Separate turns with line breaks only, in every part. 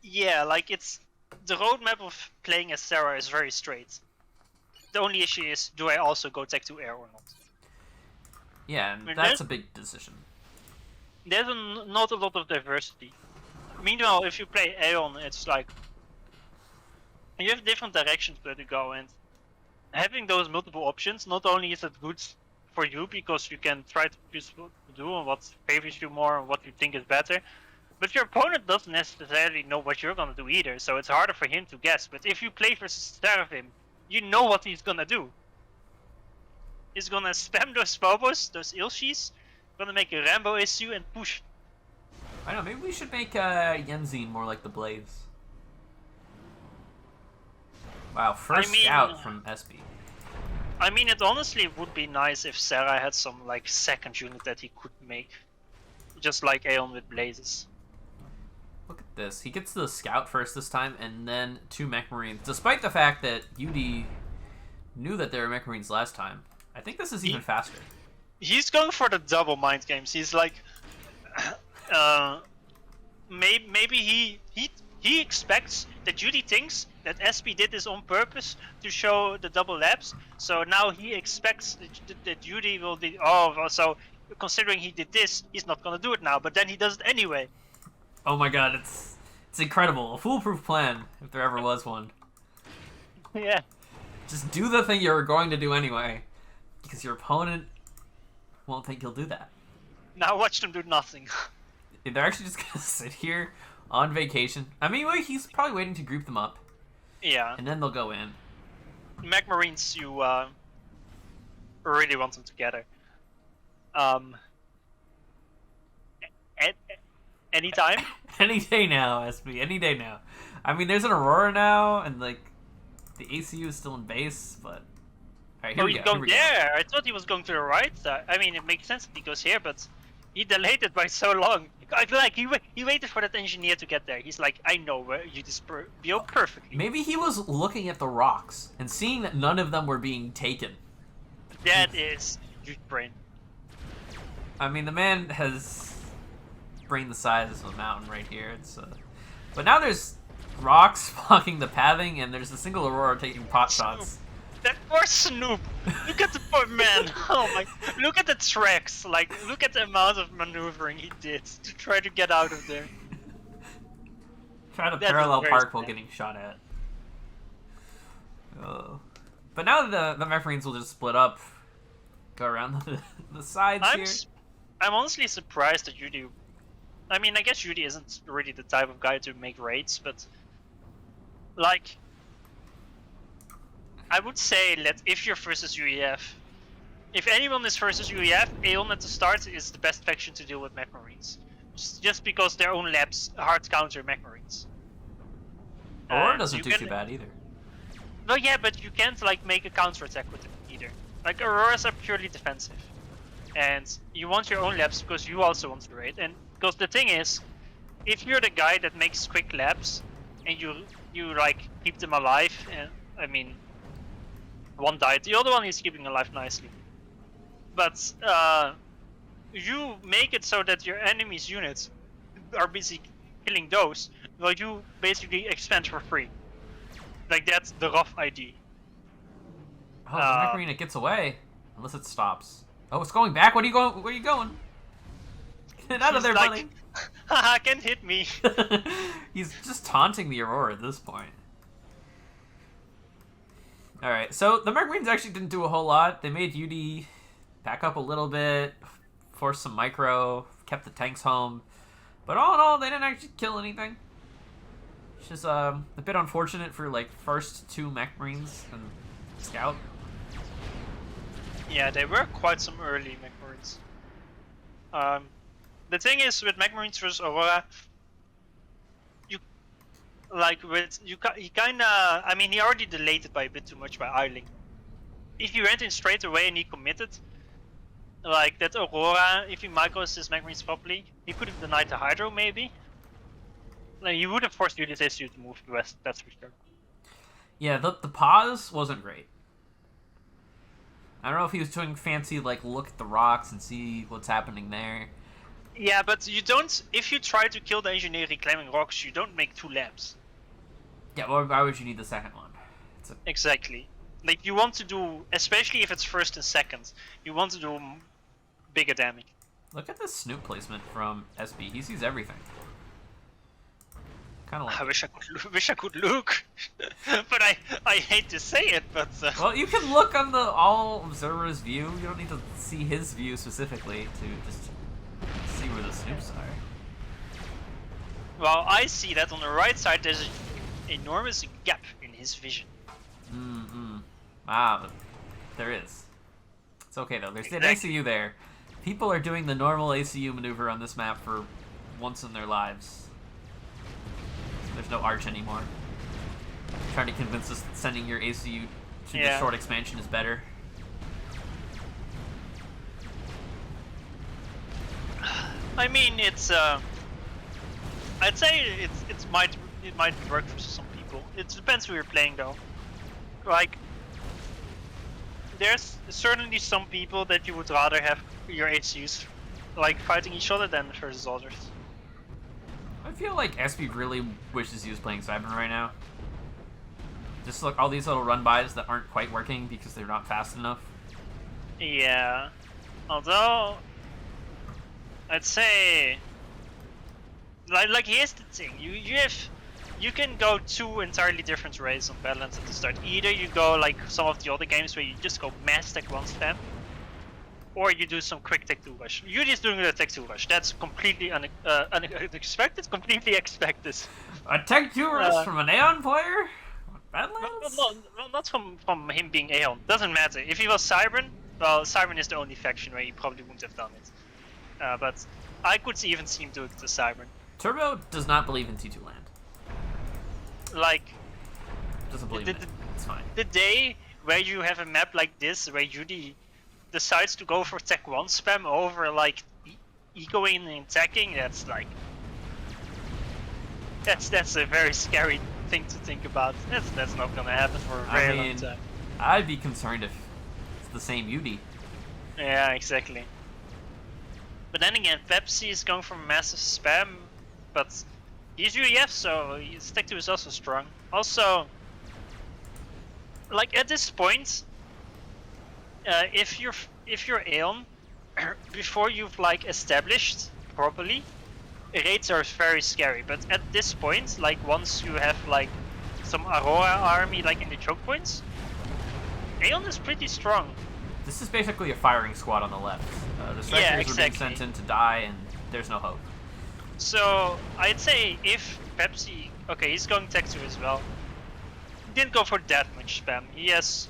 Yeah, like it's the roadmap of playing as Sarah is very straight. The only issue is, do I also go tech to air or not?
Yeah,
I
and
mean,
that's a big decision.
there's not a lot of diversity. Meanwhile, if you play Aeon, it's like you have different directions where to go, and having those multiple options, not only is it good for you because you can try to choose what to do and what favors you more and what you think is better, but your opponent doesn't necessarily know what you're gonna do either, so it's harder for him to guess. But if you play versus Seraphim, you know what he's gonna do. He's gonna spam those Phobos, those Ilshis, gonna make a Rambo issue and push.
I know, maybe we should make Yenzine more like the Blaze. Wow, first scout from Espi.
I mean, it honestly would be nice if Sarah had some like second unit that he could make, just like Aeon with Blazes.
Look at this. He gets the scout first this time, and then 2 mech marines. Despite the fact that Yudi knew that there were mech marines last time, I think this is even faster.
He's going for the double mind games. He's like, maybe he expects that Yudi thinks that Espi did this on purpose to show the double labs. So now he expects that Yudi will do. Oh, so considering he did this, he's not gonna do it now. But then he does it anyway.
Oh my god, it's incredible. A foolproof plan, if there ever was one.
Yeah.
Just do the thing you're going to do anyway, because your opponent won't think you'll do that.
Now watch them do nothing.
They're actually just gonna sit here on vacation. I mean, he's probably waiting to group them up.
Yeah.
And then they'll go in.
Mech Marines, you really want them together. Anytime?
Any day now, SB. Any day now. I mean, there's an Aurora now, and like the ACU is still in base, but. Alright, here we go.
Going there. I thought he was going to the right side. I mean, it makes sense that he goes here, but he delayed it by so long. Like he waited for that engineer to get there. He's like, I know where you build perfectly.
Maybe he was looking at the rocks and seeing that none of them were being taken.
That is huge brain.
I mean, the man has brain the size of a mountain right here. It's but now there's rocks blocking the pathing, and there's a single Aurora taking pot shots.
That poor Snoop! Look at the poor man! Oh my! Look at the tracks! Like, look at the amount of maneuvering he did to try to get out of there.
Try to parallel park while getting shot at. Oh. But now the mech marines will just split up, go around the sides here.
I'm honestly surprised that Yudi. I mean, I guess Yudi isn't really the type of guy to make raids, but like. I would say that if you're versus UEF, if anyone is versus UEF, Aeon at the start is the best faction to deal with mech marines. Just because their own labs hard counter mech marines.
Aurora doesn't do too bad either.
No, yeah, but you can't like make a counter attack with them either. Like Auroras are purely defensive, and you want your own labs because you also want to raid. And because the thing is, if you're the guy that makes quick labs and you like keep them alive, and I mean. One died, the other one is keeping alive nicely. But you make it so that your enemy's units are busy killing those, while you basically expand for free. Like that's the rough idea.
Oh, the mech marine, it gets away. Unless it stops. Oh, it's going back? What are you going? Where are you going? Get out of there,
like,
buddy!
Haha, can't hit me.
He's just taunting the Aurora at this point. Alright, so the mech marines actually didn't do a whole lot. They made Yudi back up a little bit, forced some micro, kept the tanks home. But all in all, they didn't actually kill anything. It's just a bit unfortunate for like first 2 mech marines and scout.
Yeah, they were quite some early mech marines. The thing is with mech marines versus Aurora, like with he kinda, I mean, he already delayed it by a bit too much by idling. If he went in straight away and he committed, like that Aurora, if he micros his mech marines properly, he could have denied the Hydro maybe. Like he would have forced Yudi's issue to move west, that's for sure.
Yeah, the pause wasn't great. I don't know if he was doing fancy like look at the rocks and see what's happening there.
Yeah, but you don't. If you try to kill the engineer reclaiming rocks, you don't make 2 lamps.
Yeah, well, why would you need the second one?
Exactly. Like you want to do, especially if it's first and second, you want to do bigger damage.
Look at this Snoop placement from Espi. He sees everything. Kind of like.
I wish I could look, but I hate to say it, but.
Well, you can look on the all observer's view. You don't need to see his view specifically to just see where the Snoops are.
Well, I see that on the right side there's an enormous gap in his vision.
But there is. It's okay though. There's an ACU there. People are doing the normal ACU maneuver on this map for once in their lives. There's no arch anymore. Trying to convince us that sending your ACU to the short expansion is better.
I mean, it's I'd say it might work for some people. It depends who you're playing though. Like, there's certainly some people that you would rather have your HCUs like fighting each other than versus others.
I feel like Espi really wishes he was playing Cyber right now. Just look, all these little run-bys that aren't quite working because they're not fast enough.
Yeah. Although, I'd say, like here's the thing: you can go 2 entirely different ways on balance at the start. Either you go like some of the other games where you just go mass tech 1 spam, or you do some quick tech 2 rush. Yudi's doing the tech 2 rush. That's completely unexpected, completely expected.
A tech 2 rush from an Aeon player? Badlands?
Well, not from him being Aeon. Doesn't matter. If he was Cybern, well, Cybern is the only faction where he probably wouldn't have done it. But I could even see him do it to Cybern.
Turbo does not believe in T2 land.
Like,
Doesn't believe in it. It's fine.
the day where you have a map like this, where Yudi decides to go for tech 1 spam over like ecoing and attacking, that's like that's a very scary thing to think about. That's not gonna happen for a very long time.
I'd be concerned if it's the same Yudi.
Yeah, exactly. But then again, Pepsi is going for massive spam, but he's UEF, so his tech 2 is also strong. Also, like at this point, if you're Aeon, before you've like established properly, raids are very scary. But at this point, like once you have like some Aurora army like in the choke points, Aeon is pretty strong.
This is basically a firing squad on the left. The strikers are being sent in to die, and there's no hope.
So I'd say if Pepsi, okay, he's going tech 2 as well. Didn't go for that much spam. He has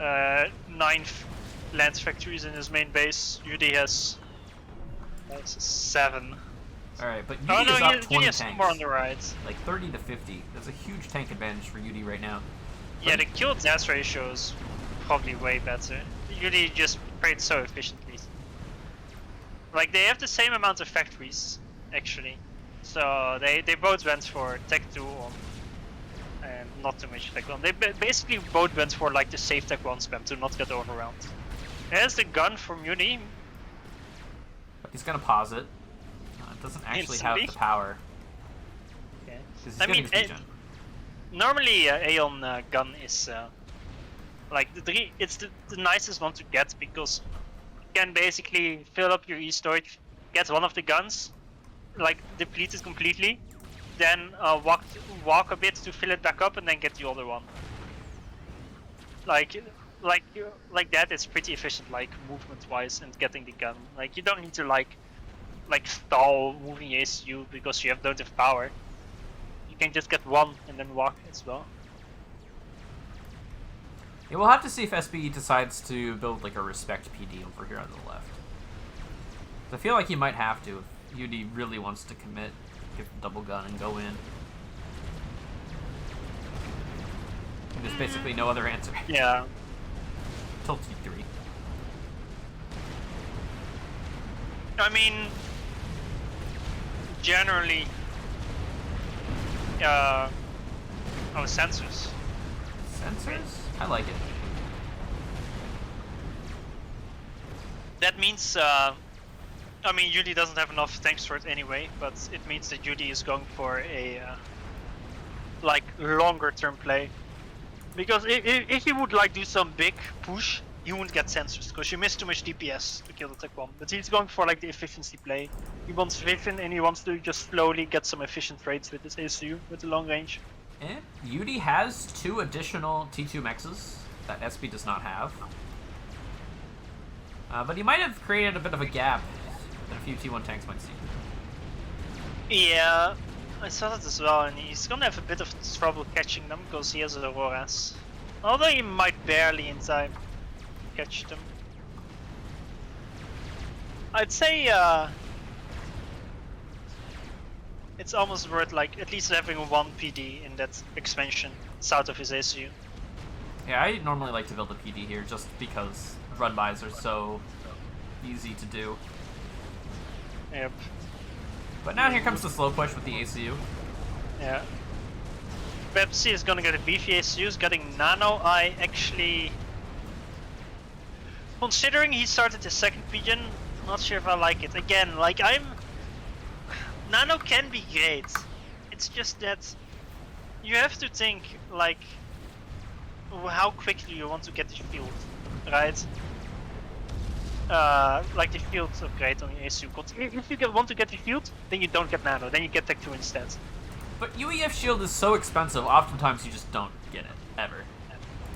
9 Lance factories in his main base. Yudi has 7.
Alright, but Yudi is up 20
has
tanks.
More on the right.
Like 30 to 50. There's a huge tank advantage for Yudi right now.
Yeah, the kill death ratio is probably way better. Yudi just played so efficiently. Like, they have the same amount of factories, actually. So they both went for tech 2 on, and not too much tech 1. They basically both went for like the safe tech 1 spam to not get overwhelmed. There's the gun from Yudi.
But he's gonna pause it. It doesn't actually have the power.
Okay.
He's getting his regen.
Normally Aeon gun is like it's the nicest one to get, because you can basically fill up your e-storage, get one of the guns, like deplete it completely, then walk a bit to fill it back up, and then get the other one. Like that, it's pretty efficient, like movement wise, and getting the gun. Like you don't need to like stall moving ASU because you don't have power. You can just get one and then walk as well.
Yeah, we'll have to see if SB decides to build like a respect PD over here on the left. I feel like he might have to if Yudi really wants to commit, get the double gun and go in. There's basically no other answer.
Yeah.
Till T3.
I mean, generally, sensors.
Sensors? I like it.
That means I mean, Yudi doesn't have enough tanks for it anyway, but it means that Yudi is going for a like longer term play. Because if he would like do some big push, he wouldn't get sensors because you miss too much DPS to kill the tech bomb. But he's going for like the efficiency play. He wants vision and he wants to just slowly get some efficient trades with his ACU with the long range.
And Yudi has 2 additional T2 mexes that Espi does not have. But he might have created a bit of a gap that a few T1 tanks might see.
Yeah, I saw that as well, and he's gonna have a bit of trouble catching them because he has Auroras. Although he might barely in time catch them. I'd say it's almost worth like at least having 1 PD in that expansion south of his ACU.
Yeah, I normally like to build a PD here just because run-bys are so easy to do.
Yep.
But now here comes the slow push with the ACU.
Yeah. Pepsi is gonna get a beefy ACU, is getting Nano. I actually... Considering he started his second pigeon, not sure if I like it. Again, like Nano can be great. It's just that you have to think like how quickly you want to get the field, right? Like the field upgrade on the ACU. If you want to get the field, then you don't get Nano, then you get Tech 2 instead.
But UEF shield is so expensive, oftentimes you just don't get it, ever.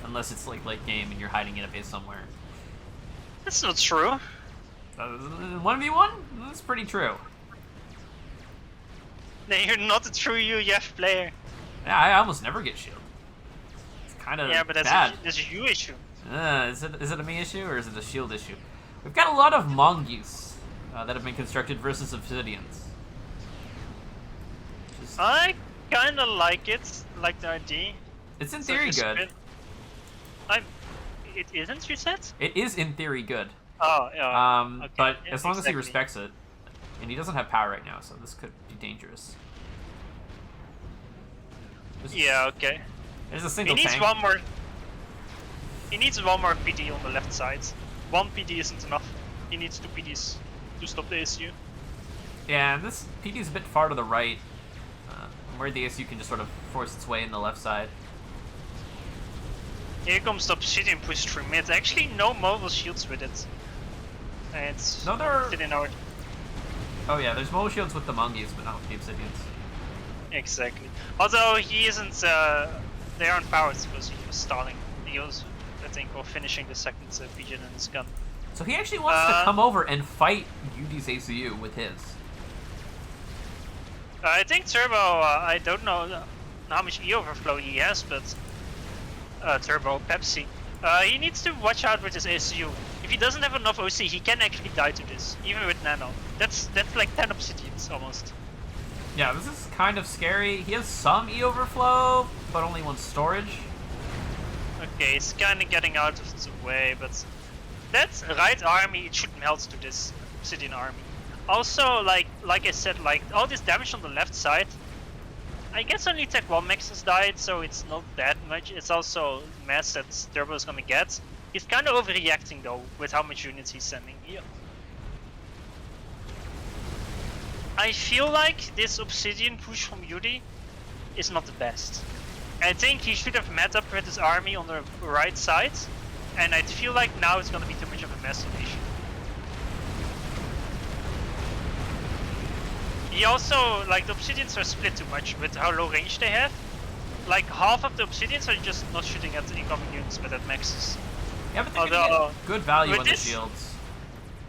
Unless it's like late game and you're hiding in a base somewhere.
That's not true.
1v1? That's pretty true.
Then you're not a true UEF player.
Yeah, I almost never get shield. It's kind of
Yeah, but that's
bad.
that's a you issue.
Is it a me issue or is it a shield issue? We've got a lot of mongoose that have been constructed versus obsidians.
I kinda like it, like the idea.
It's in theory good.
It isn't, you said?
It is in theory good.
Oh, yeah. Okay.
But
Yeah,
as long as he
exactly.
respects it, and he doesn't have power right now, so this could be dangerous.
Yeah, okay.
There's a
He
single
needs
tank.
one more. He needs one more PD on the left side. 1 PD isn't enough. He needs 2 PDs to stop the ASU.
Yeah, and this PD is a bit far to the right, where the ASU can just sort of force its way in the left side.
Here comes the obsidian push through mid. Actually, no mobile shields with it. And it's
No, there are...
didn't know it.
Oh yeah, there's mobile shields with the mongoose, but not with the obsidians.
Exactly. Although he isn't, they aren't powered because he was stalling. He was, I think, or finishing the second pigeon in his gun.
So he actually wants to come over and fight Yudi's ACU with his.
I think Turbo, I don't know how much E overflow he has, but Turbo, Pepsi, he needs to watch out with his ACU. If he doesn't have enough OC, he can actually die to this, even with Nano. That's like 10 obsidians almost.
Yeah, this is kind of scary. He has some E overflow, but only one storage.
Okay, he's kind of getting out of the way, but that's right army. It should melt to this obsidian army. Also, like I said, like all this damage on the left side. I guess only Tech 1 maxes died, so it's not that much. It's also mass that Turbo is gonna get. He's kind of overreacting though with how much units he's sending here. I feel like this obsidian push from Yudi is not the best. I think he should have met up with his army on the right side, and I feel like now it's gonna be too much of a mess issue. He also, like, the obsidians are split too much with how low range they have. Like, half of the obsidians are just not shooting at the incoming units, but at maxes.
Yeah, but they're gonna get good value on the shields.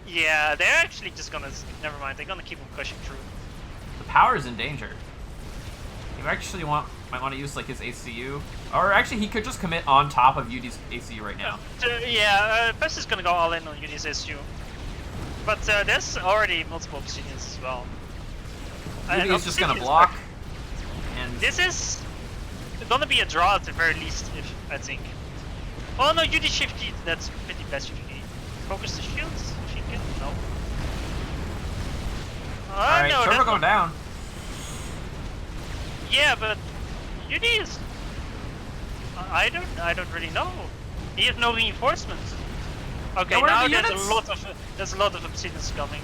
Yeah, they're actually just gonna, never mind, they're gonna keep them pushing through.
The power is in danger. You actually might want to use like his ACU, or actually he could just commit on top of Yudi's ACU right now.
Yeah, Pest is gonna go all in on Yudi's ACU. But there's already multiple obsidians as well.
Yudi is just gonna block. And
this is gonna be a draw at the very least, I think. Oh no, Yudi shifted, that's pretty bad if you need. Focus the shields, if you can, no.
Alright,
no,
Turbo going down.
Yeah, but Yudi is... I don't really know. He has no reinforcements. Okay, now there's a lot of obsidians coming.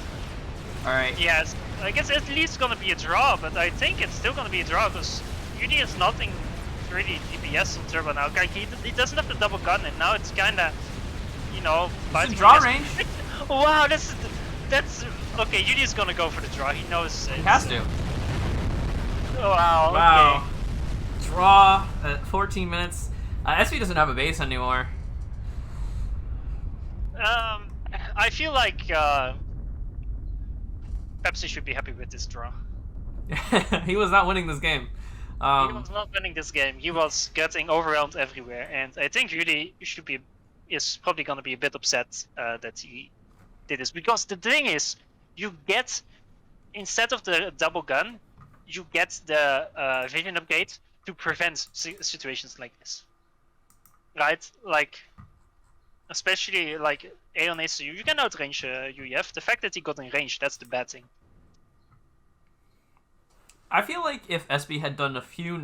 All right.
Yes, I guess at least gonna be a draw, but I think it's still gonna be a draw because Yudi has nothing really DPS on Turbo now. Like he doesn't have the double gun, and now it's kinda, you know,
It's in draw
biting
range.
Wow, that's okay. Yudi is gonna go for the draw. He knows
He has to.
Wow.
Wow.
Okay.
Draw at 14 minutes. Espi doesn't have a base anymore.
I feel like Pepsi should be happy with this draw.
He was not winning this game.
He was not winning this game. He was getting overwhelmed everywhere, and I think Yudi is probably gonna be a bit upset that he did this, because the thing is, you get, instead of the double gun, you get the vision upgrade to prevent situations like this, right? Like, especially like Aeon ACU, you can outrange UEF. The fact that he got in range, that's the bad thing.
I feel like if Espi had done a few